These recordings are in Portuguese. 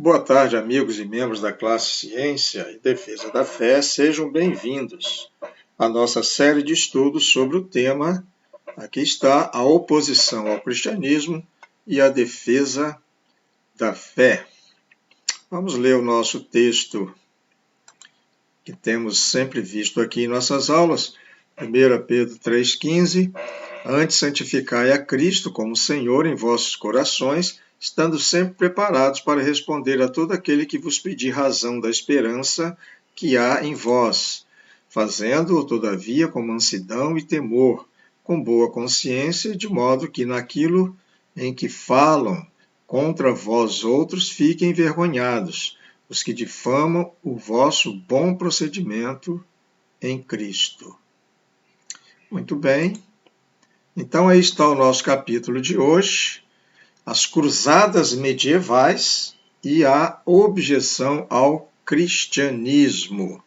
Boa tarde, amigos e membros da classe Ciência e Defesa da Fé. Sejam bem-vindos à nossa série de estudos sobre o tema, aqui está, a oposição ao cristianismo e a defesa da fé. Vamos ler o nosso texto que temos sempre visto aqui em nossas aulas, 1 Pedro 3,15. Antes santificai a Cristo como Senhor em vossos corações, estando sempre preparados para responder a todo aquele que vos pedir razão da esperança que há em vós, fazendo-o, todavia, com mansidão e temor, com boa consciência, de modo que naquilo em que falam contra vós outros fiquem envergonhados, os que difamam o vosso bom procedimento em Cristo. Muito bem. Então, aí está o nosso capítulo de hoje, as cruzadas medievais e a objeção ao cristianismo.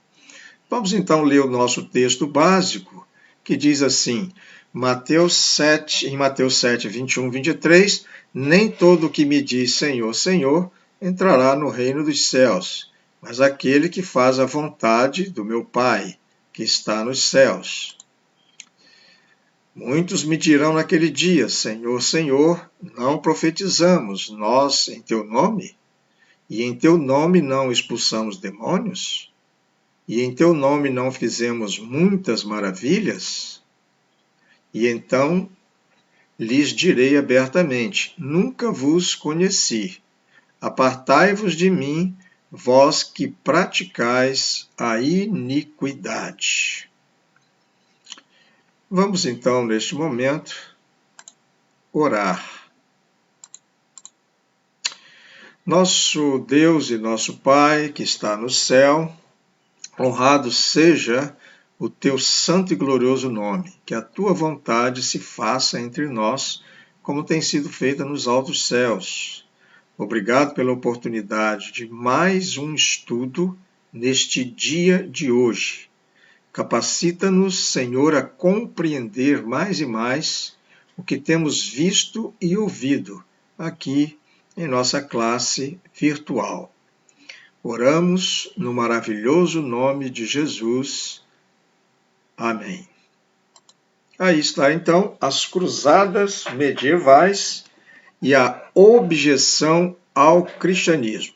Vamos então ler o nosso texto básico, que diz assim, em Mateus 7, 21, 23, nem todo o que me diz Senhor, Senhor, entrará no reino dos céus, mas aquele que faz a vontade do meu Pai, que está nos céus. Muitos me dirão naquele dia, Senhor, Senhor, não profetizamos nós em teu nome? E em teu nome não expulsamos demônios? E em teu nome não fizemos muitas maravilhas? E então lhes direi abertamente, nunca vos conheci. Apartai-vos de mim, vós que praticais a iniquidade. Vamos então, neste momento, orar. Nosso Deus e nosso Pai, que está no céu, honrado seja o teu santo e glorioso nome, que a tua vontade se faça entre nós, como tem sido feita nos altos céus. Obrigado pela oportunidade de mais um estudo neste dia de hoje. Capacita-nos, Senhor, a compreender mais e mais o que temos visto e ouvido aqui em nossa classe virtual. Oramos no maravilhoso nome de Jesus. Amém. Aí está, então, as cruzadas medievais e a objeção ao cristianismo.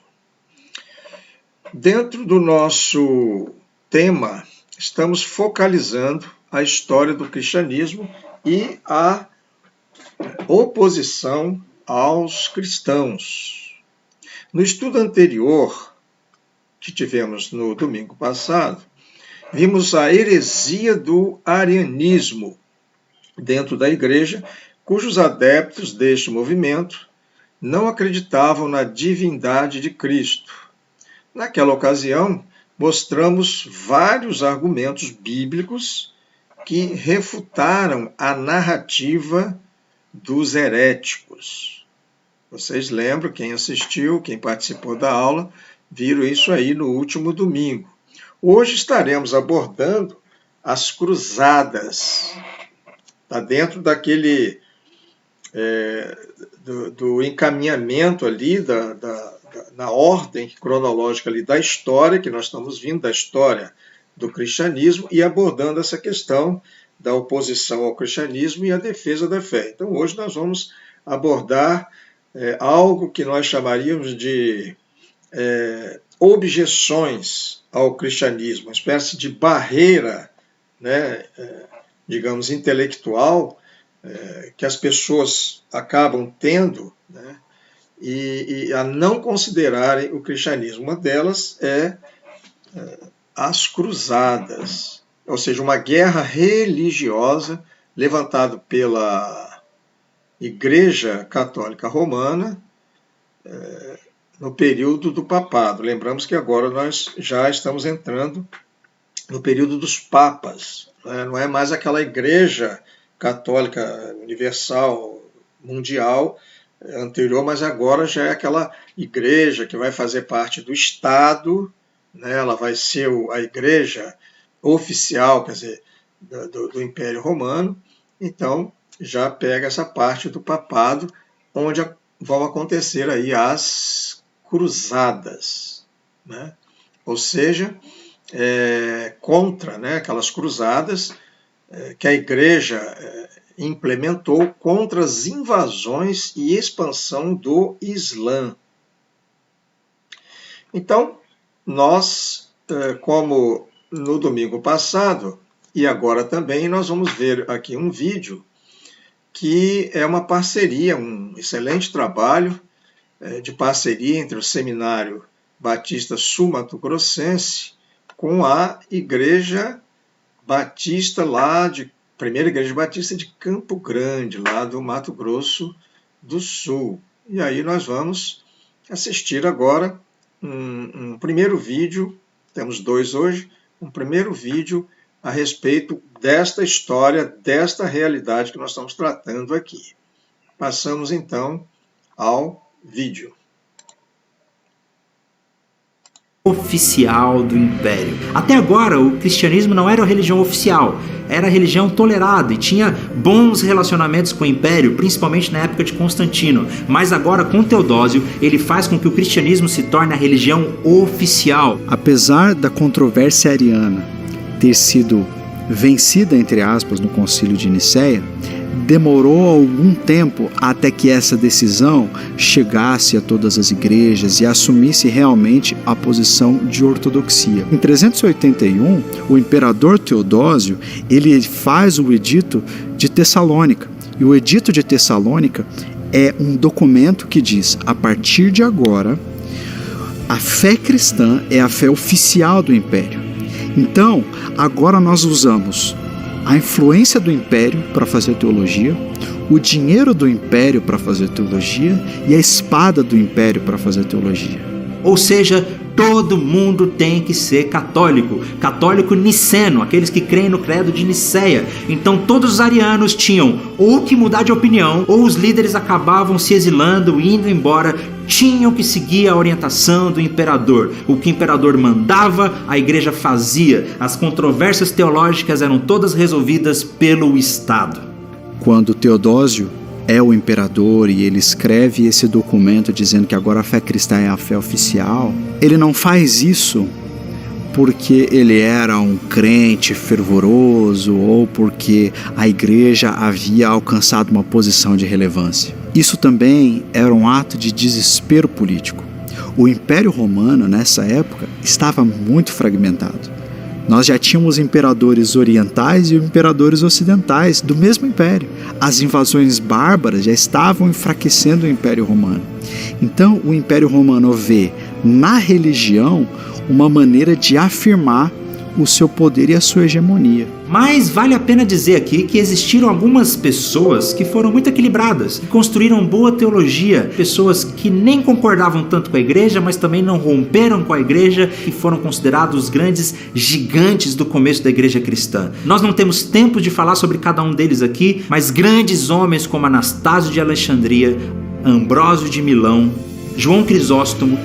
Dentro do nosso tema, estamos focalizando a história do cristianismo e a oposição aos cristãos. No estudo anterior, que tivemos no domingo passado, vimos a heresia do arianismo dentro da igreja, cujos adeptos deste movimento não acreditavam na divindade de Cristo. Naquela ocasião, mostramos vários argumentos bíblicos que refutaram a narrativa dos heréticos. Vocês lembram, quem assistiu, quem participou da aula, viram isso aí no último domingo. Hoje estaremos abordando as cruzadas. Está dentro daquele do encaminhamento ali, na ordem cronológica ali da história, que nós estamos vindo da história do cristianismo, e abordando essa questão da oposição ao cristianismo e a defesa da fé. Então, hoje nós vamos abordar algo que nós chamaríamos de objeções ao cristianismo, uma espécie de barreira, né, digamos, intelectual, que as pessoas acabam tendo, né, e a não considerarem o cristianismo. Uma delas é as cruzadas, ou seja, uma guerra religiosa levantada pela Igreja Católica Romana no período do papado. Lembramos que agora nós já estamos entrando no período dos papas, né? Não é mais aquela Igreja Católica Universal Mundial anterior, mas agora já é aquela igreja que vai fazer parte do Estado, né? Ela vai ser a igreja oficial, quer dizer, do Império Romano. Então, já pega essa parte do papado, onde vão acontecer aí as cruzadas, né? Ou seja, contra, né, aquelas cruzadas que a Igreja implementou contra as invasões e expansão do Islã. Então, nós, como no domingo passado, e agora também, nós vamos ver aqui um vídeo que é uma parceria, um excelente trabalho de parceria entre o Seminário Batista Sul-Mato-Grossense com a Igreja Batista Primeira Igreja Batista de Campo Grande, lá do Mato Grosso do Sul. E aí nós vamos assistir agora um primeiro vídeo, temos 2 hoje, um primeiro vídeo a respeito desta história, desta realidade que nós estamos tratando aqui. Passamos então ao vídeo. Oficial do Império. Até agora, o cristianismo não era a religião oficial, era a religião tolerada e tinha bons relacionamentos com o Império, principalmente na época de Constantino. Mas agora, com Teodósio, ele faz com que o cristianismo se torne a religião oficial. Apesar da controvérsia ariana ter sido vencida, entre aspas, no Concílio de Nicéia, demorou algum tempo até que essa decisão chegasse a todas as igrejas e assumisse realmente a posição de ortodoxia. Em 381, o imperador Teodósio, ele faz o Edito de Tessalônica. E o Edito de Tessalônica é um documento que diz: a partir de agora, a fé cristã é a fé oficial do Império. Então, agora nós usamos a influência do Império para fazer teologia, o dinheiro do Império para fazer teologia e a espada do Império para fazer teologia. Ou seja, todo mundo tem que ser católico, católico niceno, aqueles que creem no credo de Nicéia. Então todos os arianos tinham ou que mudar de opinião, ou os líderes acabavam se exilando, indo embora, tinham que seguir a orientação do imperador. O que o imperador mandava, a igreja fazia. As controvérsias teológicas eram todas resolvidas pelo Estado. Quando Teodósio é o imperador e ele escreve esse documento dizendo que agora a fé cristã é a fé oficial, ele não faz isso porque ele era um crente fervoroso ou porque a igreja havia alcançado uma posição de relevância. Isso também era um ato de desespero político. O Império Romano, nessa época, estava muito fragmentado. Nós já tínhamos imperadores orientais e imperadores ocidentais do mesmo império. As invasões bárbaras já estavam enfraquecendo o Império Romano. Então, o Império Romano vê na religião uma maneira de afirmar o seu poder e a sua hegemonia. Mas vale a pena dizer aqui que existiram algumas pessoas que foram muito equilibradas, que construíram boa teologia, pessoas que nem concordavam tanto com a igreja, mas também não romperam com a igreja e foram considerados os grandes gigantes do começo da igreja cristã. Nós não temos tempo de falar sobre cada um deles aqui, mas grandes homens como Anastácio de Alexandria, Ambrósio de Milão, João Crisóstomo,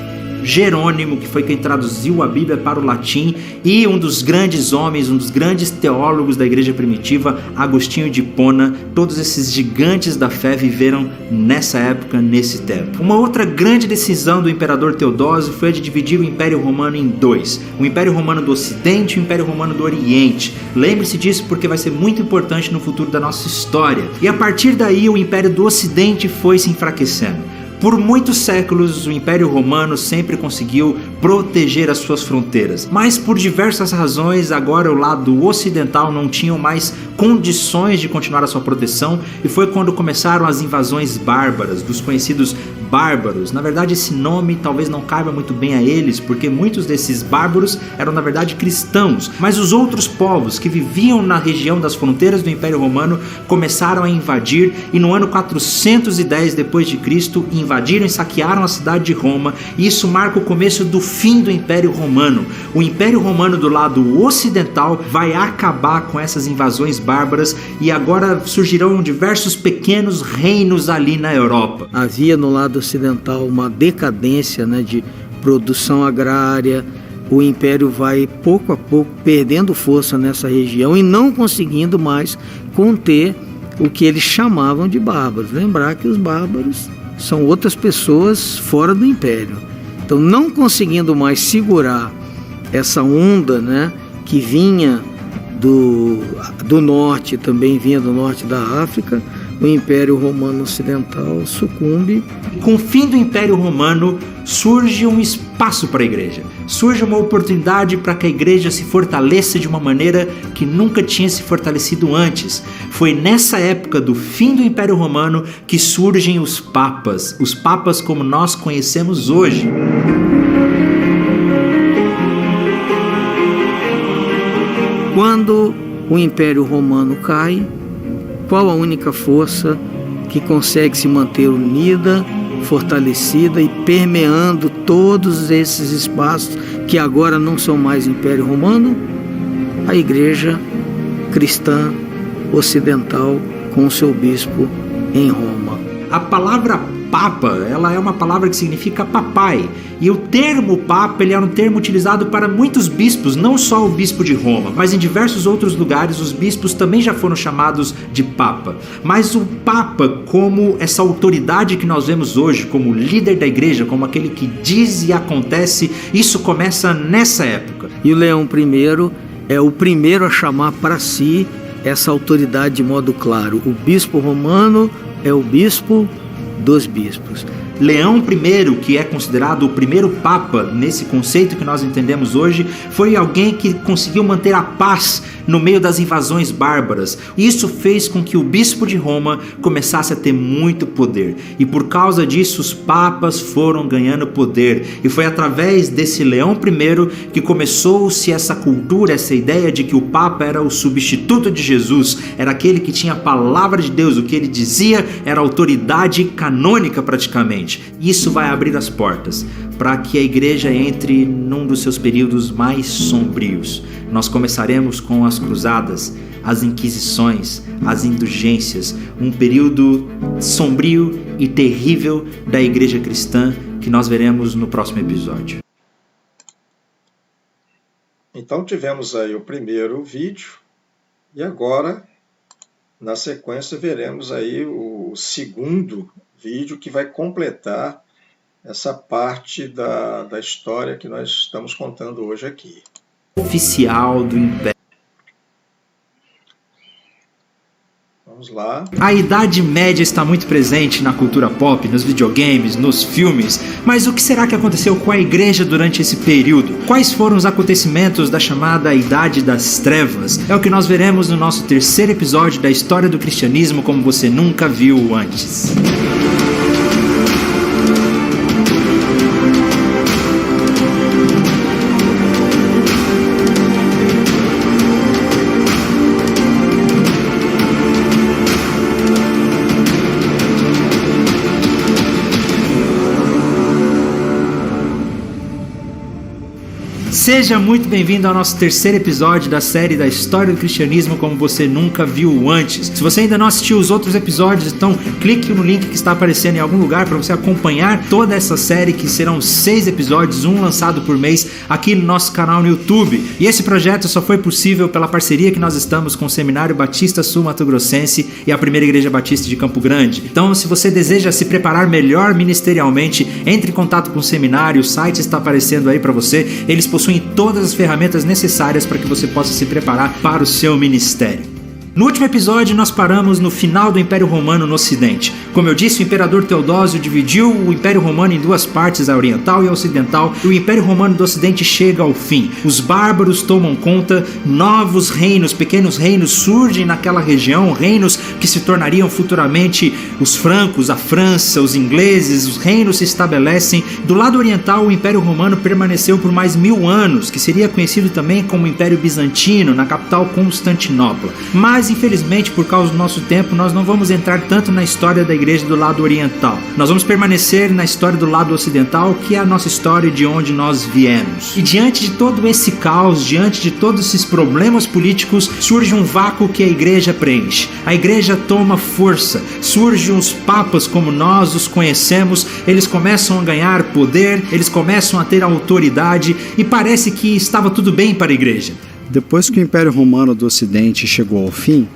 Jerônimo, que foi quem traduziu a Bíblia para o latim, e um dos grandes homens, um dos grandes teólogos da igreja primitiva, Agostinho de Hipona. Todos esses gigantes da fé viveram nessa época, nesse tempo. Uma outra grande decisão do imperador Teodósio foi a de dividir o Império Romano em 2, o Império Romano do Ocidente e o Império Romano do Oriente. Lembre-se disso porque vai ser muito importante no futuro da nossa história. E a partir daí o Império do Ocidente foi se enfraquecendo. Por muitos séculos, o Império Romano sempre conseguiu proteger as suas fronteiras, mas por diversas razões, agora o lado ocidental não tinha mais condições de continuar a sua proteção, e foi quando começaram as invasões bárbaras, dos conhecidos bárbaros. Na verdade, esse nome talvez não caiba muito bem a eles, porque muitos desses bárbaros eram na verdade cristãos, mas os outros povos que viviam na região das fronteiras do Império Romano começaram a invadir, e no ano 410 depois de Cristo invadiram e saquearam a cidade de Roma, e isso marca o começo do fim do Império Romano. O Império Romano do lado ocidental vai acabar com essas invasões bárbaras, e agora surgirão diversos pequenos reinos ali na Europa. Havia no lado ocidental uma decadência, de produção agrária. O Império vai pouco a pouco perdendo força nessa região e não conseguindo mais conter o que eles chamavam de bárbaros. Lembrar que os bárbaros são outras pessoas fora do Império. Então, não conseguindo mais segurar essa onda, né, que vinha do norte, também vinha do norte da África, o Império Romano Ocidental sucumbe. Com o fim do Império Romano, surge um espaço para a igreja. Surge uma oportunidade para que a igreja se fortaleça de uma maneira que nunca tinha se fortalecido antes. Foi nessa época do fim do Império Romano que surgem os papas como nós conhecemos hoje. Quando o Império Romano cai, qual a única força que consegue se manter unida, fortalecida e permeando todos esses espaços que agora não são mais Império Romano? A Igreja Cristã Ocidental com o seu bispo em Roma. A palavra Papa, ela é uma palavra que significa papai. E o termo Papa, ele é um termo utilizado para muitos bispos, não só o bispo de Roma, mas em diversos outros lugares os bispos também já foram chamados de Papa. Mas o Papa, como essa autoridade que nós vemos hoje, como líder da igreja, como aquele que diz e acontece, isso começa nessa época. E o Leão I é o primeiro a chamar para si essa autoridade de modo claro. O bispo romano é o bispo dos bispos. Leão I, que é considerado o primeiro Papa nesse conceito que nós entendemos hoje, foi alguém que conseguiu manter a paz no meio das invasões bárbaras. Isso fez com que o bispo de Roma começasse a ter muito poder. E por causa disso, os papas foram ganhando poder. E foi através desse Leão I que começou-se essa cultura, essa ideia de que o Papa era o substituto de Jesus, era aquele que tinha a palavra de Deus, o que ele dizia era autoridade canônica praticamente. Isso vai abrir as portas para que a igreja entre num dos seus períodos mais sombrios. Nós começaremos com as cruzadas, as inquisições, as indulgências, um período sombrio e terrível da igreja cristã que nós veremos no próximo episódio. Então tivemos aí o primeiro vídeo e agora, na sequência, veremos aí o segundo vídeo que vai completar essa parte da história que nós estamos contando hoje aqui. Oficial do Império. Vamos lá. A Idade Média está muito presente na cultura pop, nos videogames, nos filmes, mas o que será que aconteceu com a igreja durante esse período? Quais foram os acontecimentos da chamada Idade das Trevas? É o que nós veremos no nosso terceiro episódio da História do Cristianismo como você nunca viu antes. Seja muito bem-vindo ao nosso terceiro episódio da série da História do Cristianismo como você nunca viu antes. Se você ainda não assistiu os outros episódios, então clique no link que está aparecendo em algum lugar para você acompanhar toda essa série, que serão 6 episódios, um lançado por mês aqui no nosso canal no YouTube. E esse projeto só foi possível pela parceria que nós estamos com o Seminário Batista Sul Mato Grossense e a Primeira Igreja Batista de Campo Grande. Então, se você deseja se preparar melhor ministerialmente, entre em contato com o seminário, o site está aparecendo aí para você. Eles possuem todas as ferramentas necessárias para que você possa se preparar para o seu ministério. No último episódio, nós paramos no final do Império Romano no Ocidente. Como eu disse, o Imperador Teodósio dividiu o Império Romano em duas partes, a oriental e a ocidental, e o Império Romano do Ocidente chega ao fim. Os bárbaros tomam conta, novos reinos, pequenos reinos surgem naquela região, reinos que se tornariam futuramente os francos, a França, os ingleses, os reinos se estabelecem. Do lado oriental, o Império Romano permaneceu por mais 1000 anos, que seria conhecido também como Império Bizantino, na capital Constantinopla. Mas, infelizmente, por causa do nosso tempo, nós não vamos entrar tanto na história da igreja do lado oriental. Nós vamos permanecer na história do lado ocidental, que é a nossa história de onde nós viemos. E diante de todo esse caos, diante de todos esses problemas políticos, surge um vácuo que a igreja preenche. A igreja toma força, surgem os papas como nós os conhecemos, eles começam a ganhar poder, eles começam a ter autoridade e parece que estava tudo bem para a igreja. Depois que o Império Romano do Ocidente chegou ao fim,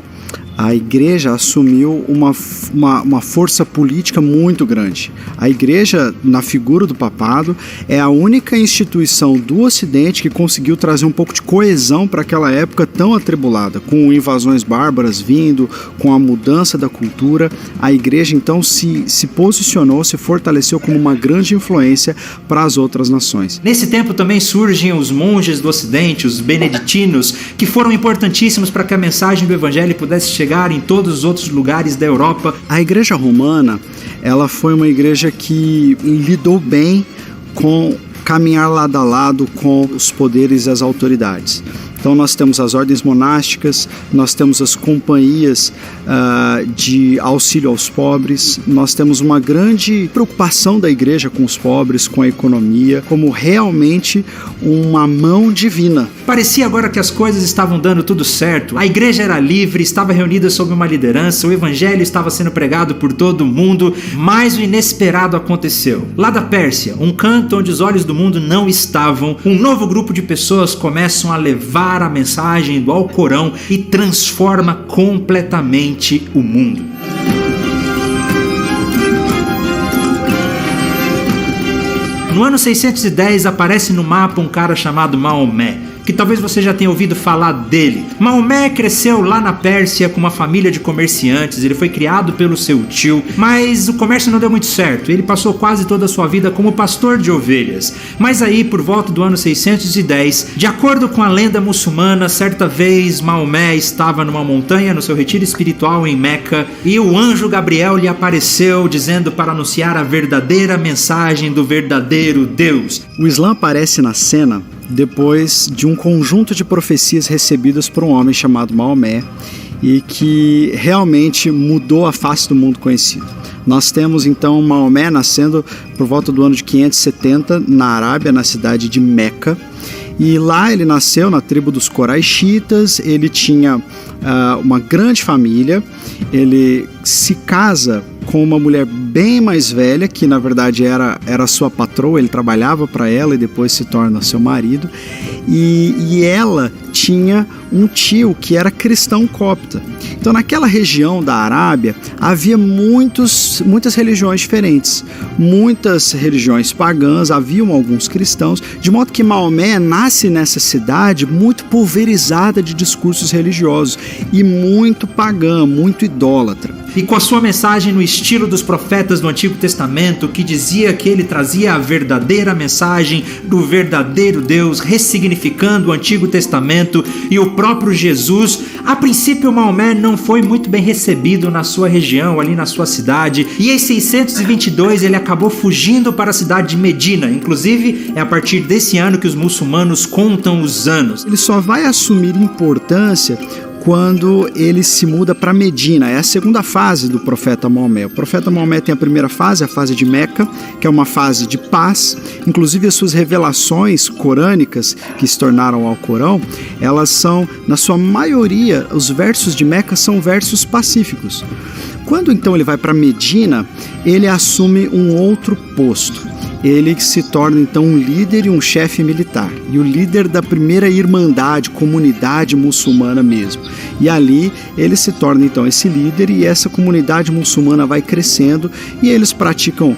a igreja assumiu uma força política muito grande. A igreja, na figura do papado, é a única instituição do Ocidente que conseguiu trazer um pouco de coesão para aquela época tão atribulada, com invasões bárbaras vindo, com a mudança da cultura. A igreja então se posicionou, se fortaleceu como uma grande influência para as outras nações. Nesse tempo também surgem os monges do Ocidente, os beneditinos, que foram importantíssimos para que a mensagem do Evangelho pudesse chegar em todos os outros lugares da Europa. A igreja romana, ela foi uma igreja que lidou bem com caminhar lado a lado com os poderes e as autoridades. Então nós temos as ordens monásticas, nós temos as companhias de auxílio aos pobres, nós temos uma grande preocupação da igreja com os pobres, com a economia, como realmente uma mão divina. Parecia agora que as coisas estavam dando tudo certo, a igreja era livre, estava reunida sob uma liderança, o evangelho estava sendo pregado por todo o mundo, mas o inesperado aconteceu. Lá da Pérsia, um canto onde os olhos do mundo não estavam, um novo grupo de pessoas começam a levar a mensagem do Alcorão e transforma completamente o mundo. No ano 610 aparece no mapa um cara chamado Maomé, que talvez você já tenha ouvido falar dele. Maomé cresceu lá na Pérsia com uma família de comerciantes, ele foi criado pelo seu tio, mas o comércio não deu muito certo, ele passou quase toda a sua vida como pastor de ovelhas. Mas aí, por volta do ano 610, de acordo com a lenda muçulmana, certa vez Maomé estava numa montanha no seu retiro espiritual em Meca e o anjo Gabriel lhe apareceu dizendo para anunciar a verdadeira mensagem do verdadeiro Deus. O Islã aparece na cena depois de um conjunto de profecias recebidas por um homem chamado Maomé e que realmente mudou a face do mundo conhecido. Nós temos então Maomé nascendo por volta do ano de 570 na Arábia, na cidade de Meca. E lá ele nasceu na tribo dos Coraixitas, ele tinha uma grande família, ele se casa com uma mulher bem mais velha, que na verdade era sua patroa, ele trabalhava para ela e depois se torna seu marido, e ela tinha um tio que era cristão copta. Então naquela região da Arábia havia muitas religiões diferentes, muitas religiões pagãs, haviam alguns cristãos, de modo que Maomé nasce nessa cidade muito pulverizada de discursos religiosos e muito pagã, muito idólatra. E com a sua mensagem no estilo dos profetas do Antigo Testamento, que dizia que ele trazia a verdadeira mensagem do verdadeiro Deus, ressignificando o Antigo Testamento e o próprio Jesus, a princípio Maomé não foi muito bem recebido na sua região, ali na sua cidade, e em 622 ele acabou fugindo para a cidade de Medina. Inclusive, é a partir desse ano que os muçulmanos contam os anos. Ele só vai assumir importância quando ele se muda para Medina. É a segunda fase do profeta Maomé. O profeta Maomé tem a primeira fase, a fase de Meca, que é uma fase de paz. Inclusive as suas revelações corânicas, que se tornaram ao Corão, elas são, na sua maioria, os versos de Meca são versos pacíficos. Quando então ele vai para Medina, ele assume um outro posto. Ele se torna então um líder e um chefe militar, e o líder da primeira irmandade, comunidade muçulmana mesmo. E ali ele se torna então esse líder, e essa comunidade muçulmana vai crescendo e eles praticam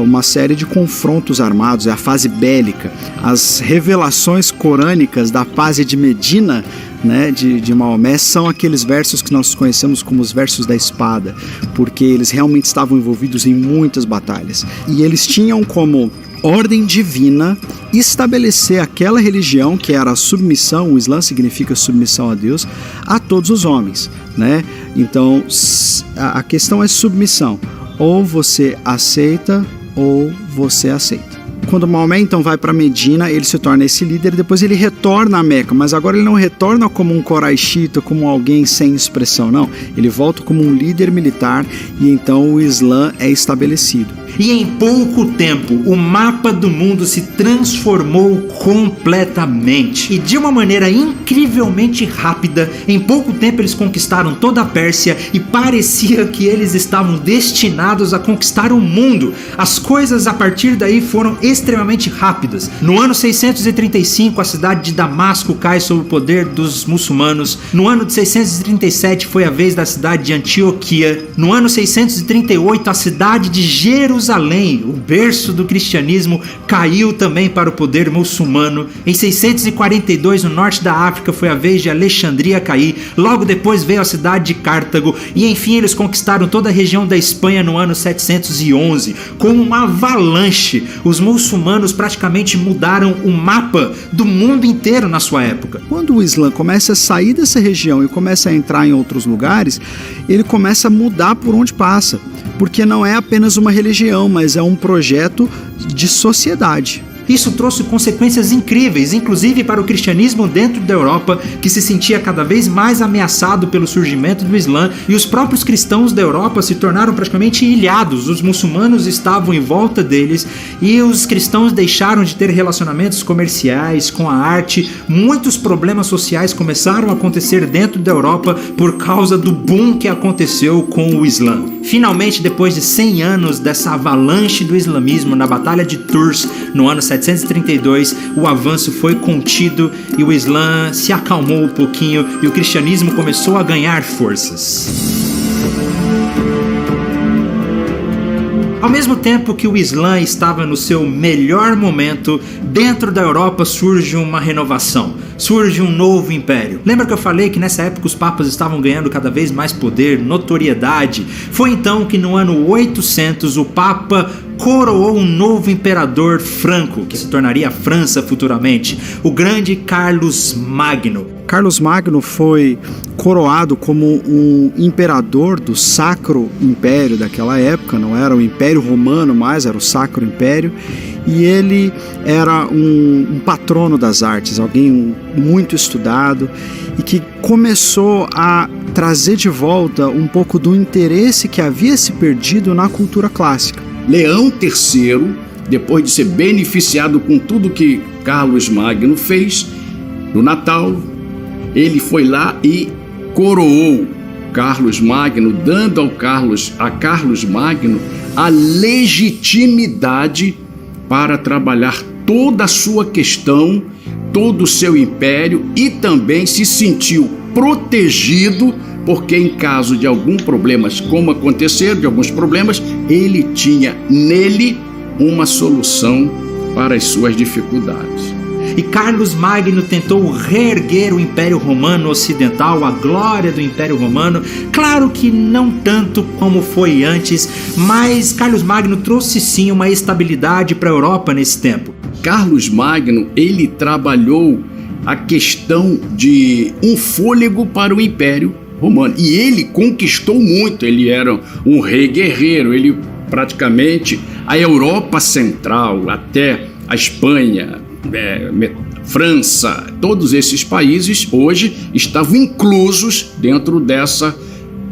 uma série de confrontos armados, é a fase bélica. As revelações corânicas da fase de Medina, né, de Maomé, são aqueles versos que nós conhecemos como os versos da espada, porque eles realmente estavam envolvidos em muitas batalhas. E eles tinham como ordem divina estabelecer aquela religião que era a submissão, o Islã significa submissão a Deus, a todos os homens, né? Então a questão é submissão, ou você aceita ou você aceita. Quando Maomé então vai para Medina, ele se torna esse líder, depois ele retorna a Meca, mas agora ele não retorna como um coraixita, como alguém sem expressão, não. Ele volta como um líder militar e então o Islã é estabelecido. E em pouco tempo, o mapa do mundo se transformou completamente. E de uma maneira incrivelmente rápida, em pouco tempo eles conquistaram toda a Pérsia e parecia que eles estavam destinados a conquistar o mundo. As coisas a partir daí foram extremamente rápidas. No ano 635, a cidade de Damasco cai sob o poder dos muçulmanos. No ano de 637 foi a vez da cidade de Antioquia. No ano 638, a cidade de Jerusalém, o berço do cristianismo, caiu também para o poder muçulmano. Em 642, no norte da África, foi a vez de Alexandria cair. Logo depois veio a cidade de Cartago. E enfim, eles conquistaram toda a região da Espanha no ano 711. Com uma avalanche, os muçulmanos praticamente mudaram o mapa do mundo inteiro na sua época. Quando o Islã começa a sair dessa região e começa a entrar em outros lugares, ele começa a mudar por onde passa, porque não é apenas uma religião, mas é um projeto de sociedade. Isso trouxe consequências incríveis, inclusive para o cristianismo dentro da Europa, que se sentia cada vez mais ameaçado pelo surgimento do Islã, e os próprios cristãos da Europa se tornaram praticamente ilhados. Os muçulmanos estavam em volta deles e os cristãos deixaram de ter relacionamentos comerciais com a arte. Muitos problemas sociais começaram a acontecer dentro da Europa por causa do boom que aconteceu com o Islã. Finalmente, depois de 100 anos dessa avalanche do islamismo, na Batalha de Tours, no ano 732, o avanço foi contido e o Islã se acalmou um pouquinho e o cristianismo começou a ganhar forças. Ao mesmo tempo que o Islã estava no seu melhor momento, dentro da Europa surge uma renovação, surge um novo império. Lembra que eu falei que nessa época os papas estavam ganhando cada vez mais poder, notoriedade? Foi então que no ano 800 o Papa coroou um novo imperador franco, que se tornaria a França futuramente, o grande Carlos Magno. Carlos Magno foi coroado como um imperador do Sacro Império daquela época, não era o Império Romano mais, era o Sacro Império, e ele era um patrono das artes, alguém muito estudado e que começou a trazer de volta um pouco do interesse que havia se perdido na cultura clássica. Leão III, depois de ser beneficiado com tudo que Carlos Magno fez, no Natal, ele foi lá e coroou Carlos Magno, dando a Carlos Magno a legitimidade para trabalhar toda a sua questão, todo o seu império, e também se sentiu protegido, porque em caso de alguns problemas, como aconteceram, de alguns problemas, ele tinha nele uma solução para as suas dificuldades. E Carlos Magno tentou reerguer o Império Romano Ocidental, a glória do Império Romano. Claro que não tanto como foi antes, mas Carlos Magno trouxe sim uma estabilidade para a Europa nesse tempo. Carlos Magno, ele trabalhou a questão de um fôlego para o Império Romano. E ele conquistou muito, ele era um rei guerreiro, ele praticamente a Europa Central, até a Espanha, França, todos esses países hoje estavam inclusos dentro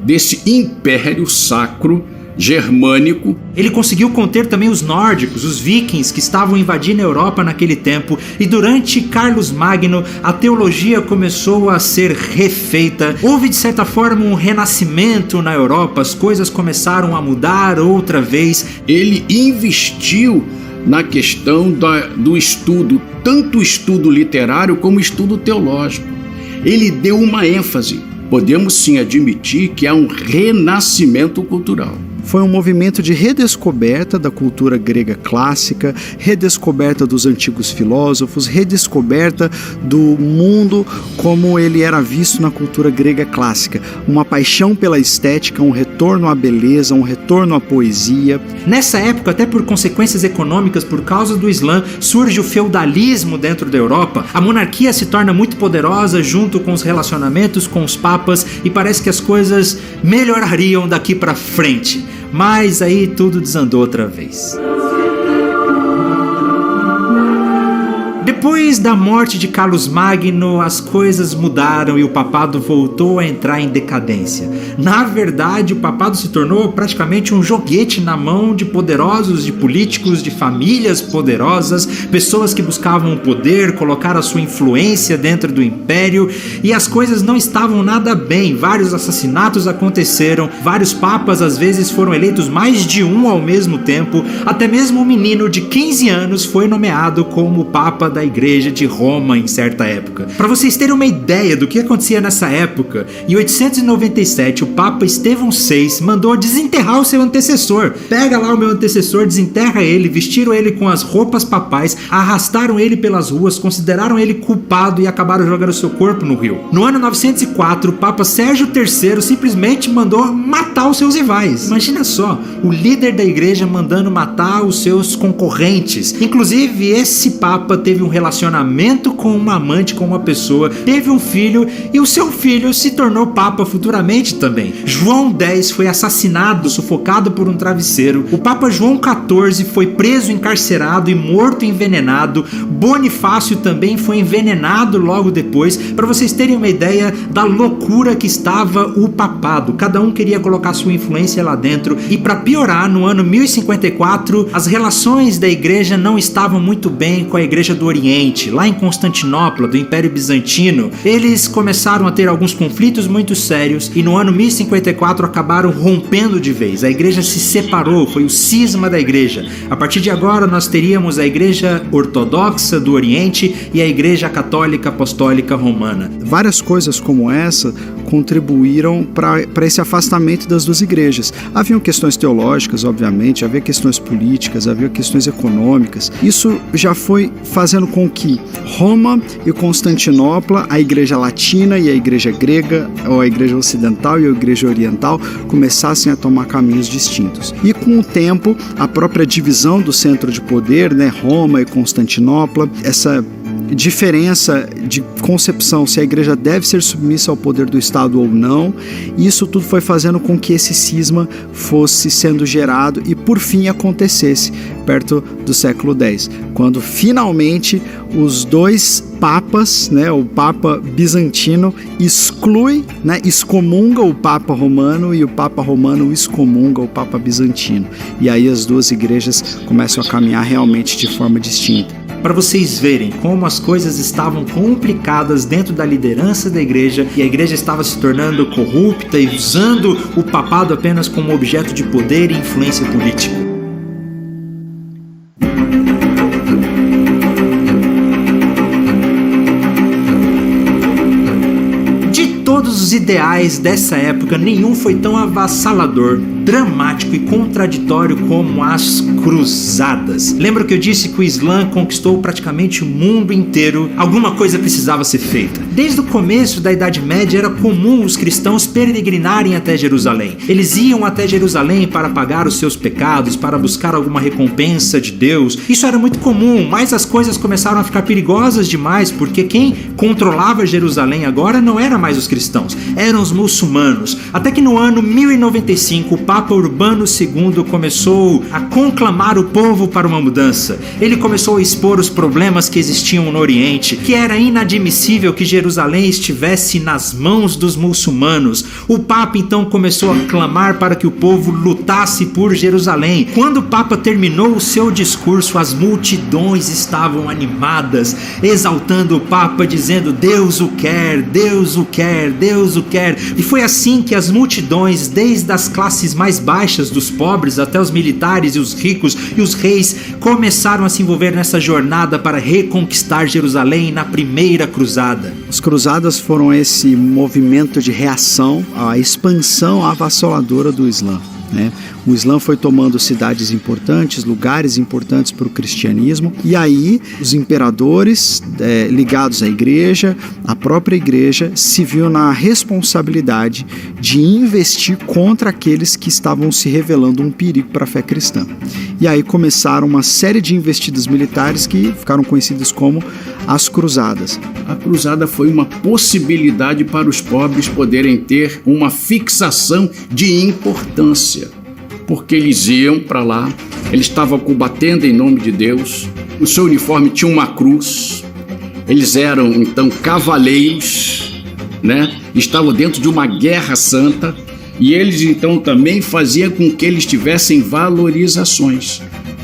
desse império sacro germânico. Ele conseguiu conter também os nórdicos, os vikings que estavam invadindo a Europa naquele tempo, e durante Carlos Magno a teologia começou a ser refeita. Houve de certa forma um renascimento na Europa, as coisas começaram a mudar outra vez. Ele investiu na questão do estudo, tanto o estudo literário como o estudo teológico. Ele deu uma ênfase. Podemos sim admitir que há um renascimento cultural. Foi um movimento de redescoberta da cultura grega clássica, redescoberta dos antigos filósofos, redescoberta do mundo como ele era visto na cultura grega clássica. Uma paixão pela estética, um retorno à beleza, um retorno à poesia. Nessa época, até por consequências econômicas por causa do Islã, surge o feudalismo dentro da Europa. A monarquia se torna muito poderosa junto com os relacionamentos com os papas e parece que as coisas melhorariam daqui para frente. Mas aí tudo desandou outra vez. Depois da morte de Carlos Magno, as coisas mudaram e o papado voltou a entrar em decadência. Na verdade, o papado se tornou praticamente um joguete na mão de poderosos, de políticos, de famílias poderosas, pessoas que buscavam o poder, colocar a sua influência dentro do império, e as coisas não estavam nada bem. Vários assassinatos aconteceram, vários papas às vezes foram eleitos mais de um ao mesmo tempo, até mesmo um menino de 15 anos foi nomeado como Papa da Igreja de Roma em certa época. Para vocês terem uma ideia do que acontecia nessa época, em 897 o Papa Estevão VI mandou desenterrar o seu antecessor. Pega lá o meu antecessor, desenterra ele, vestiram ele com as roupas papais, arrastaram ele pelas ruas, consideraram ele culpado e acabaram jogando seu corpo no rio. No ano 904, o Papa Sérgio III simplesmente mandou matar os seus rivais. Imagina só, o líder da igreja mandando matar os seus concorrentes. Inclusive, esse Papa teve um relacionamento com uma amante, com uma pessoa, teve um filho e o seu filho se tornou Papa futuramente também. João X foi assassinado, sufocado por um travesseiro. O Papa João XIV foi preso, encarcerado e morto envenenado. Bonifácio também foi envenenado logo depois. Para vocês terem uma ideia da loucura que estava o papado. Cada um queria colocar sua influência lá dentro. E para piorar, no ano 1054, as relações da igreja não estavam muito bem com a igreja do Oriente. Lá em Constantinopla, do Império Bizantino, eles começaram a ter alguns conflitos muito sérios e no ano 1054 acabaram rompendo de vez. A igreja se separou, foi o cisma da igreja. A partir de agora nós teríamos a igreja ortodoxa do Oriente e a igreja católica apostólica romana. Várias coisas como essa contribuíram para esse afastamento das duas igrejas. Haviam questões teológicas, obviamente, havia questões políticas, havia questões econômicas. Isso já foi fazendo com que Roma e Constantinopla, a igreja latina e a igreja grega, ou a igreja ocidental e a igreja oriental, começassem a tomar caminhos distintos. E com o tempo, a própria divisão do centro de poder, né, Roma e Constantinopla, essa diferença de concepção se a igreja deve ser submissa ao poder do Estado ou não, isso tudo foi fazendo com que esse cisma fosse sendo gerado e por fim acontecesse perto do século X, quando finalmente os dois papas, né, o Papa Bizantino exclui, né, excomunga o Papa Romano e o Papa Romano excomunga o Papa Bizantino. E aí as duas igrejas começam a caminhar realmente de forma distinta. Para vocês verem como as coisas estavam complicadas dentro da liderança da igreja e a igreja estava se tornando corrupta e usando o papado apenas como objeto de poder e influência política. Todos os ideais dessa época, nenhum foi tão avassalador, dramático e contraditório como as cruzadas. Lembra que eu disse que o Islã conquistou praticamente o mundo inteiro? Alguma coisa precisava ser feita. Desde o começo da Idade Média era comum os cristãos peregrinarem até Jerusalém. Eles iam até Jerusalém para pagar os seus pecados, para buscar alguma recompensa de Deus. Isso era muito comum, mas as coisas começaram a ficar perigosas demais, porque quem controlava Jerusalém agora não era mais os cristãos, eram os muçulmanos. Até que no ano 1095 o Papa Urbano II começou a conclamar o povo para uma mudança. Ele começou a expor os problemas que existiam no Oriente, que era inadmissível que Jerusalém estivesse nas mãos dos muçulmanos. O Papa então começou a clamar para que o povo lutasse por Jerusalém. Quando o Papa terminou o seu discurso, as multidões estavam animadas, exaltando o Papa, dizendo: Deus o quer, Deus o quer, Deus o quer. E foi assim que as multidões, desde as classes mais baixas, dos pobres até os militares e os ricos e os reis, começaram a se envolver nessa jornada para reconquistar Jerusalém na primeira cruzada. As cruzadas foram esse movimento de reação à expansão avassaladora do Islã. O Islã foi tomando cidades importantes, lugares importantes para o cristianismo, e aí os imperadores ligados à igreja, a própria igreja, se viu na responsabilidade de investir contra aqueles que estavam se revelando um perigo para a fé cristã. E aí começaram uma série de investidas militares que ficaram conhecidas como as cruzadas. A cruzada foi uma possibilidade para os pobres poderem ter uma fixação de importância, porque eles iam para lá, eles estavam combatendo em nome de Deus, o seu uniforme tinha uma cruz, eles eram então cavaleiros, né? Estavam dentro de uma guerra santa, e eles então também faziam com que eles tivessem valorizações.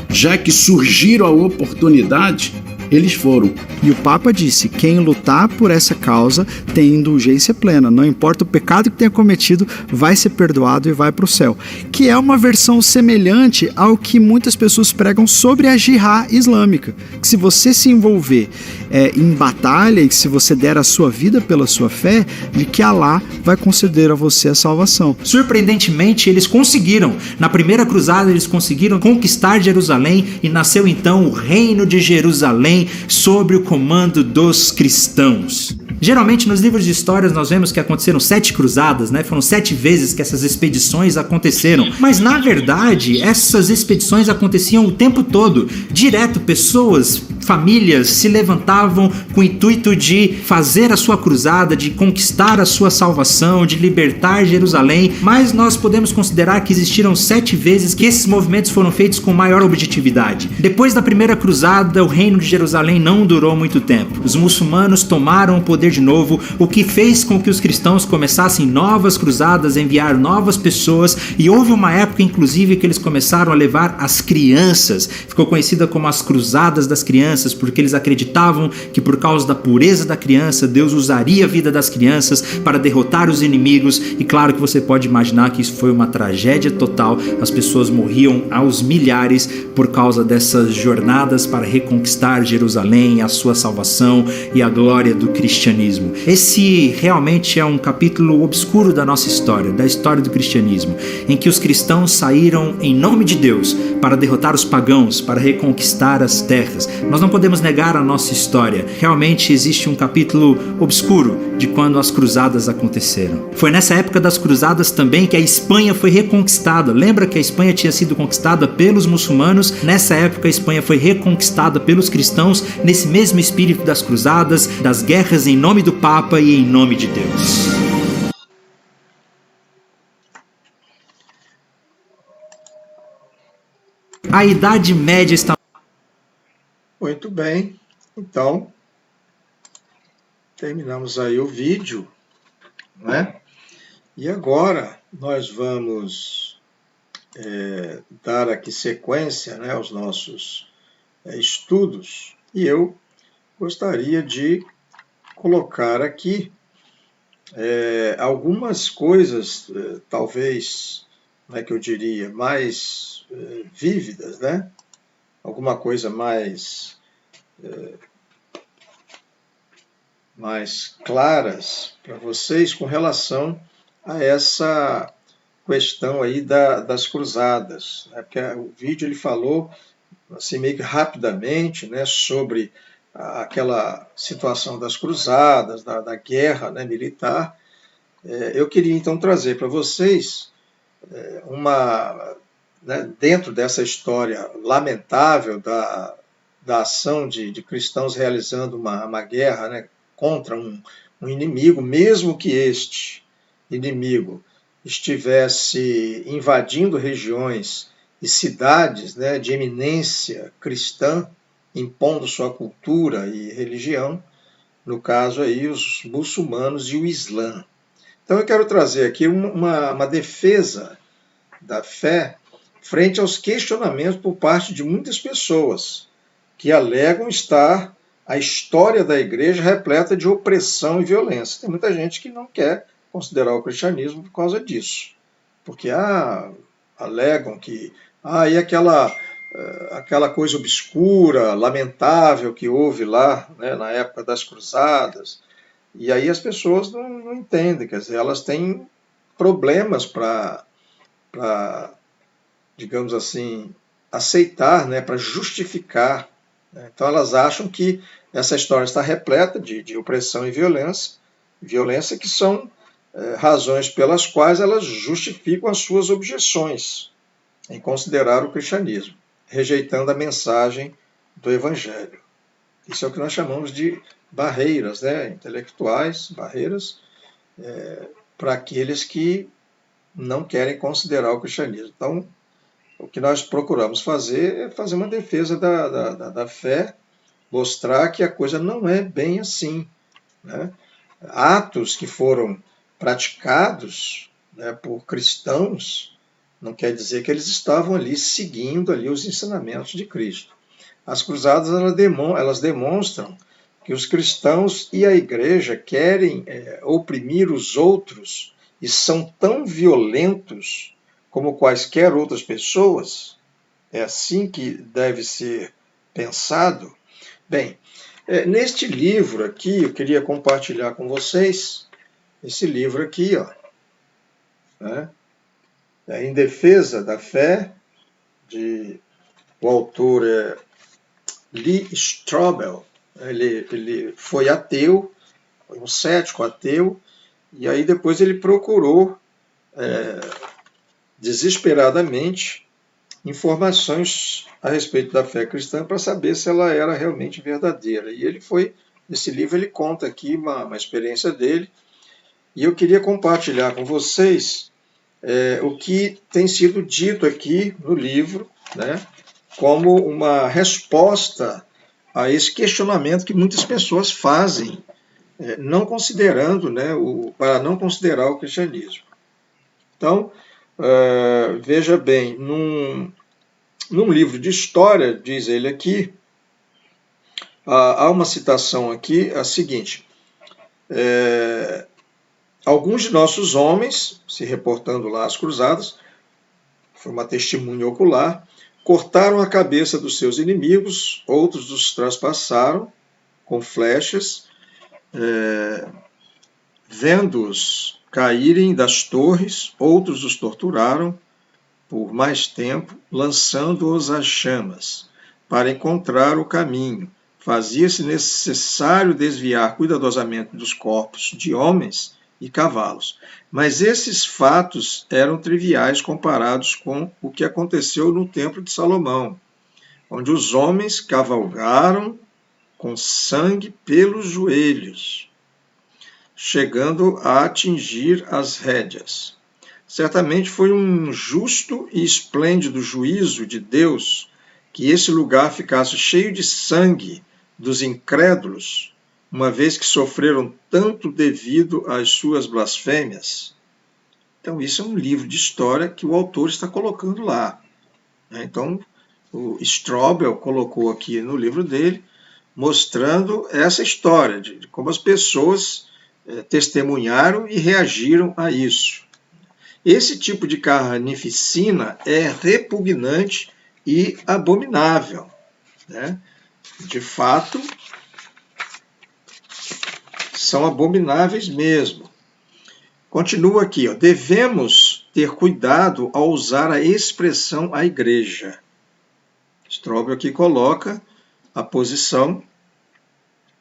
Já que surgiram a oportunidade, eles foram. E o Papa disse: quem lutar por essa causa tem indulgência plena. Não importa o pecado que tenha cometido, vai ser perdoado e vai para o céu. Que é uma versão semelhante ao que muitas pessoas pregam sobre a jihad islâmica. Que se você se envolver em batalha e que se você der a sua vida pela sua fé, de que Alá vai conceder a você a salvação. Surpreendentemente, eles conseguiram. Na primeira cruzada, eles conseguiram conquistar Jerusalém e nasceu então o Reino de Jerusalém sob o comando dos cristãos. Geralmente nos livros de histórias nós vemos que aconteceram 7 cruzadas, né? Foram 7 vezes que essas expedições aconteceram. Mas na verdade, essas expedições aconteciam o tempo todo. Direto, pessoas, famílias se levantavam com o intuito de fazer a sua cruzada, de conquistar a sua salvação, de libertar Jerusalém. Mas nós podemos considerar que existiram 7 vezes que esses movimentos foram feitos com maior objetividade. Depois da primeira cruzada, o Reino de Jerusalém não durou muito tempo. Os muçulmanos tomaram o poder de novo, o que fez com que os cristãos começassem novas cruzadas, enviar novas pessoas, e houve uma época inclusive que eles começaram a levar as crianças. Ficou conhecida como as cruzadas das crianças, porque eles acreditavam que por causa da pureza da criança, Deus usaria a vida das crianças para derrotar os inimigos. E claro que você pode imaginar que isso foi uma tragédia total. As pessoas morriam aos milhares por causa dessas jornadas para reconquistar Jerusalém, a sua salvação e a glória do cristianismo. Esse realmente é um capítulo obscuro da nossa história, da história do cristianismo, em que os cristãos saíram em nome de Deus para derrotar os pagãos, para reconquistar as terras. Nós não podemos negar a nossa história. Realmente existe um capítulo obscuro de quando as cruzadas aconteceram. Foi nessa época das cruzadas também que a Espanha foi reconquistada. Lembra que a Espanha tinha sido conquistada pelos muçulmanos? Nessa época a Espanha foi reconquistada pelos cristãos, nesse mesmo espírito das cruzadas, das guerras em nome do Papa e em nome de Deus. A Idade Média está... Muito bem, então terminamos aí o vídeo, né? E agora nós vamos dar aqui sequência, né, aos nossos estudos, e eu gostaria de colocar aqui algumas coisas, talvez, né, que eu diria, mais vívidas, né? Alguma coisa mais claras para vocês com relação a essa questão aí das cruzadas, né? Porque o vídeo ele falou assim meio que rapidamente, né, sobre aquela situação das cruzadas, da guerra, né, militar. Eu queria então trazer para vocês né, dentro dessa história lamentável da ação de cristãos realizando uma guerra, né, contra um inimigo, mesmo que este inimigo estivesse invadindo regiões e cidades, né, de eminência cristã, impondo sua cultura e religião, no caso aí os muçulmanos e o Islã. Então eu quero trazer aqui uma defesa da fé frente aos questionamentos por parte de muitas pessoas que alegam estar a história da igreja repleta de opressão e violência. Tem muita gente que não quer considerar o cristianismo por causa disso, porque alegam que e aquela coisa obscura, lamentável que houve lá, né, na época das cruzadas, e aí as pessoas não entendem, quer dizer, elas têm problemas para digamos assim, aceitar, né, para justificar, né? Então elas acham que essa história está repleta de opressão e violência que são razões pelas quais elas justificam as suas objeções em considerar o cristianismo, rejeitando a mensagem do Evangelho. Isso é o que nós chamamos de barreiras, né, intelectuais, barreiras para aqueles que não querem considerar o cristianismo. Então, o que nós procuramos fazer é fazer uma defesa da fé, mostrar que a coisa não é bem assim, né? Atos que foram praticados, né, por cristãos não quer dizer que eles estavam ali seguindo ali os ensinamentos de Cristo. As cruzadas elas demonstram que os cristãos e a igreja querem oprimir os outros e são tão violentos como quaisquer outras pessoas. É assim que deve ser pensado. Bem, neste livro aqui, eu queria compartilhar com vocês esse livro aqui, ó, né? Em Defesa da Fé, o autor é Lee Strobel. Ele foi ateu, foi um cético ateu, e aí depois ele procurou desesperadamente informações a respeito da fé cristã para saber se ela era realmente verdadeira. E nesse livro ele conta aqui uma experiência dele, e eu queria compartilhar com vocês o que tem sido dito aqui no livro, né, como uma resposta a esse questionamento que muitas pessoas fazem, não considerando, né, para não considerar o cristianismo. Então, veja bem, num livro de história, diz ele aqui, há uma citação aqui, a seguinte: alguns de nossos homens, se reportando lá às cruzadas, foi uma testemunha ocular, cortaram a cabeça dos seus inimigos, outros os traspassaram com flechas, vendo-os caírem das torres, outros os torturaram por mais tempo, lançando-os às chamas, para encontrar o caminho. Fazia-se necessário desviar cuidadosamente dos corpos de homens e cavalos. Mas esses fatos eram triviais comparados com o que aconteceu no Templo de Salomão, onde os homens cavalgaram com sangue pelos joelhos, chegando a atingir as rédeas. Certamente foi um justo e esplêndido juízo de Deus que esse lugar ficasse cheio de sangue dos incrédulos, uma vez que sofreram tanto devido às suas blasfêmias. Então, isso é um livro de história que o autor está colocando lá. Então, o Strobel colocou aqui no livro dele, mostrando essa história de como as pessoas testemunharam e reagiram a isso. Esse tipo de carnificina é repugnante e abominável, né? De fato, são abomináveis mesmo. Continua aqui, ó, devemos ter cuidado ao usar a expressão a igreja. Strobel aqui coloca a posição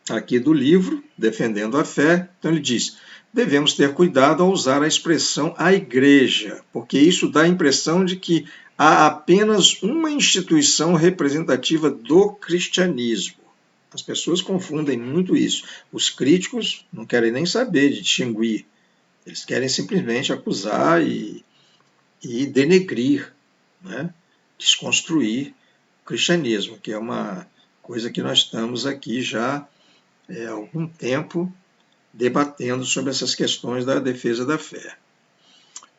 aqui do livro, defendendo a fé. Então ele diz, devemos ter cuidado ao usar a expressão a igreja, porque isso dá a impressão de que há apenas uma instituição representativa do cristianismo. As pessoas confundem muito isso. Os críticos não querem nem saber de distinguir. Eles querem simplesmente acusar e denegrir, né? Desconstruir o cristianismo, que é uma coisa que nós estamos aqui já há algum tempo debatendo sobre essas questões da defesa da fé.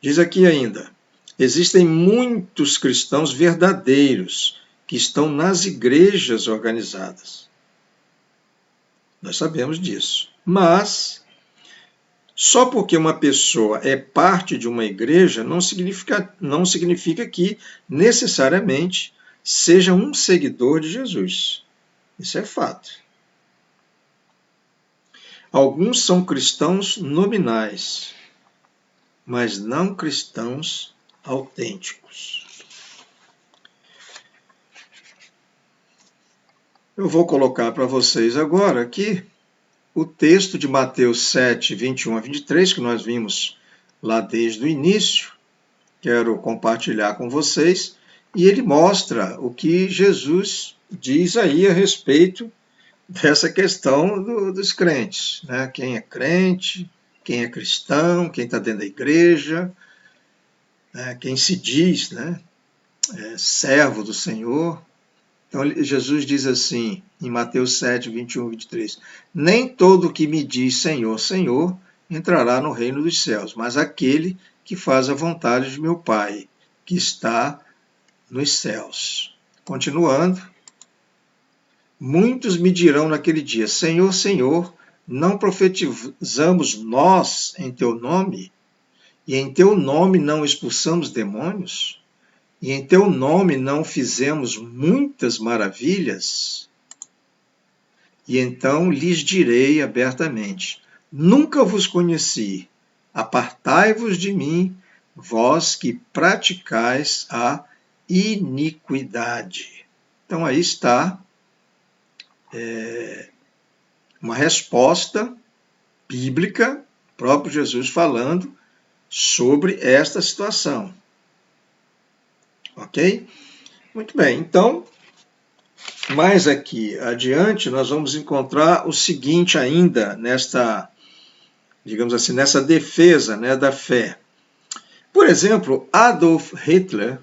Diz aqui ainda, existem muitos cristãos verdadeiros que estão nas igrejas organizadas. Nós sabemos disso. Mas, só porque uma pessoa é parte de uma igreja não significa que necessariamente seja um seguidor de Jesus. Isso é fato. Alguns são cristãos nominais, mas não cristãos autênticos. Eu vou colocar para vocês agora aqui o texto de Mateus 7, 21 a 23, que nós vimos lá desde o início. Quero compartilhar com vocês. E ele mostra o que Jesus diz aí a respeito dessa questão dos crentes, né? Quem é crente, quem é cristão, quem está dentro da igreja, né? Quem se diz, né? servo do Senhor. Então Jesus diz assim, em Mateus 7, 21 e 23, nem todo que me diz Senhor, Senhor, entrará no reino dos céus, mas aquele que faz a vontade de meu Pai, que está nos céus. Continuando, muitos me dirão naquele dia, Senhor, Senhor, não profetizamos nós em teu nome? E em teu nome não expulsamos demônios? E em teu nome não fizemos muitas maravilhas? E então lhes direi abertamente, nunca vos conheci, apartai-vos de mim, vós que praticais a iniquidade. Então aí está uma resposta bíblica, próprio Jesus falando sobre esta situação. Ok? Muito bem, então, mais aqui adiante, nós vamos encontrar o seguinte ainda, nesta, digamos assim, nessa defesa, né, da fé. Por exemplo, Adolf Hitler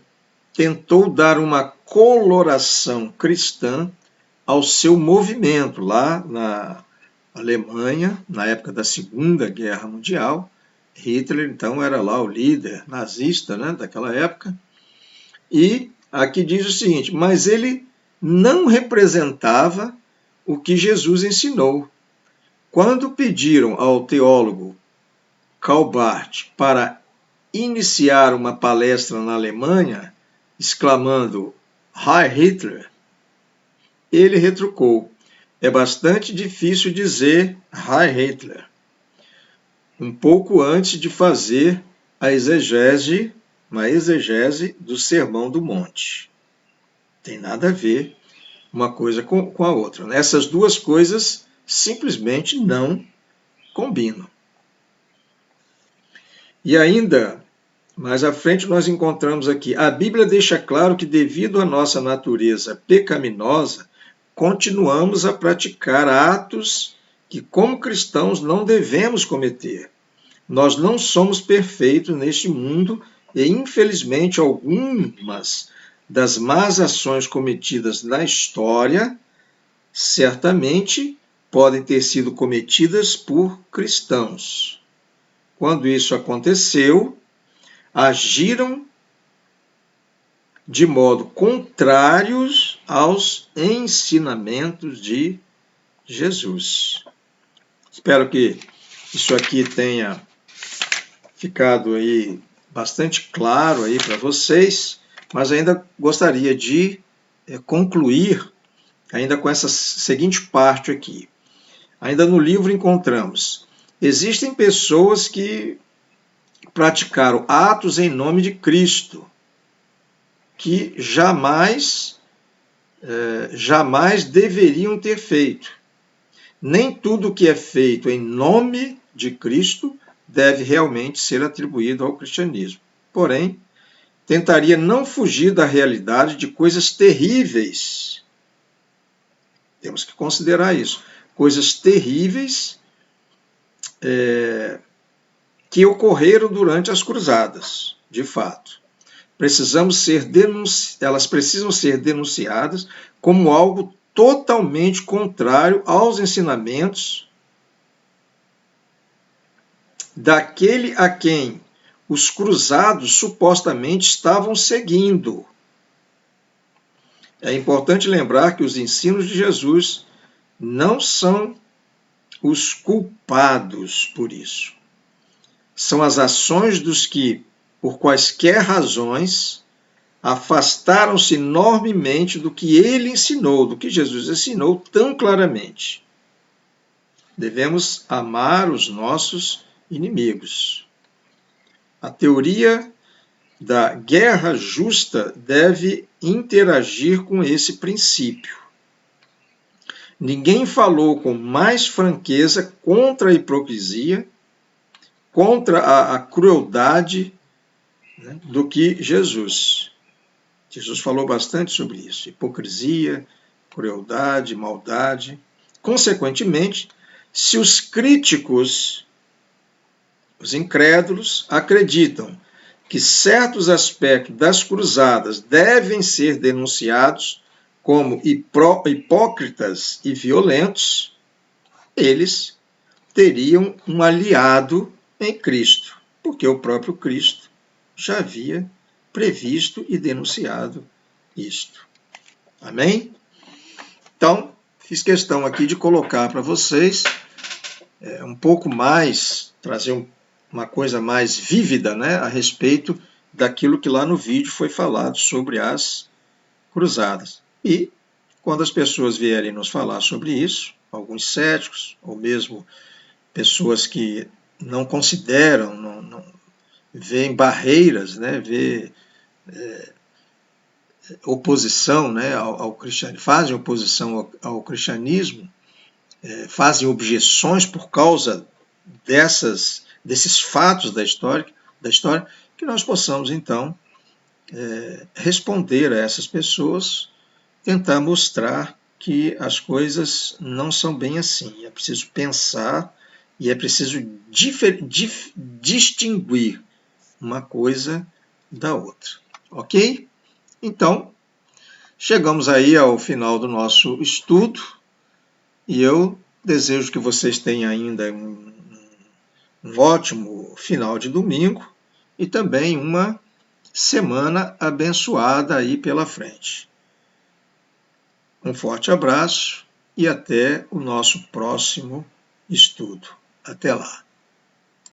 tentou dar uma coloração cristã ao seu movimento lá na Alemanha, na época da Segunda Guerra Mundial. Hitler, então, era lá o líder nazista, né, daquela época. E aqui diz o seguinte, mas ele não representava o que Jesus ensinou. Quando pediram ao teólogo Karl Barth para iniciar uma palestra na Alemanha, exclamando Heil Hitler, ele retrucou, é bastante difícil dizer Heil Hitler, um pouco antes de fazer uma exegese do Sermão do Monte. Tem nada a ver uma coisa com a outra. Essas duas coisas simplesmente não combinam. E ainda, mais à frente, nós encontramos aqui, a Bíblia deixa claro que devido à nossa natureza pecaminosa, continuamos a praticar atos que, como cristãos, não devemos cometer. Nós não somos perfeitos neste mundo e, infelizmente, algumas das más ações cometidas na história certamente podem ter sido cometidas por cristãos. Quando isso aconteceu, agiram de modo contrários aos ensinamentos de Jesus. Espero que isso aqui tenha ficado aí bastante claro aí para vocês, mas ainda gostaria de concluir ainda com essa seguinte parte aqui. Ainda no livro encontramos, existem pessoas que praticaram atos em nome de Cristo, que jamais deveriam ter feito. Nem tudo que é feito em nome de Cristo deve realmente ser atribuído ao cristianismo. Porém, tentaria não fugir da realidade de coisas terríveis. Temos que considerar isso. Coisas terríveis que ocorreram durante as cruzadas, de fato. Elas precisam ser denunciadas como algo totalmente contrário aos ensinamentos daquele a quem os cruzados supostamente estavam seguindo. É importante lembrar que os ensinos de Jesus não são os culpados por isso. São as ações dos que, por quaisquer razões, afastaram-se enormemente do que ele ensinou, do que Jesus ensinou tão claramente. Devemos amar os nossos inimigos. A teoria da guerra justa deve interagir com esse princípio. Ninguém falou com mais franqueza contra a hipocrisia, contra a crueldade, né, do que Jesus. Jesus falou bastante sobre isso. Hipocrisia, crueldade, maldade. Consequentemente, se os críticos, os incrédulos, acreditam que certos aspectos das cruzadas devem ser denunciados como hipócritas e violentos, eles teriam um aliado em Cristo, porque o próprio Cristo já havia previsto e denunciado isto. Amém? Então, fiz questão aqui de colocar para vocês um pouco mais, trazer uma coisa mais vívida, né, a respeito daquilo que lá no vídeo foi falado sobre as cruzadas. E, quando as pessoas vierem nos falar sobre isso, alguns céticos, ou mesmo pessoas que não consideram, não veem barreiras, né, vê oposição, né, ao cristianismo, fazem oposição ao cristianismo, fazem objeções por causa desses fatos da história, que nós possamos, então, responder a essas pessoas, tentar mostrar que as coisas não são bem assim. É preciso pensar e é preciso distinguir uma coisa da outra. Ok? Então, chegamos aí ao final do nosso estudo e eu desejo que vocês tenham ainda um ótimo final de domingo e também uma semana abençoada aí pela frente. Um forte abraço e até o nosso próximo estudo. Até lá.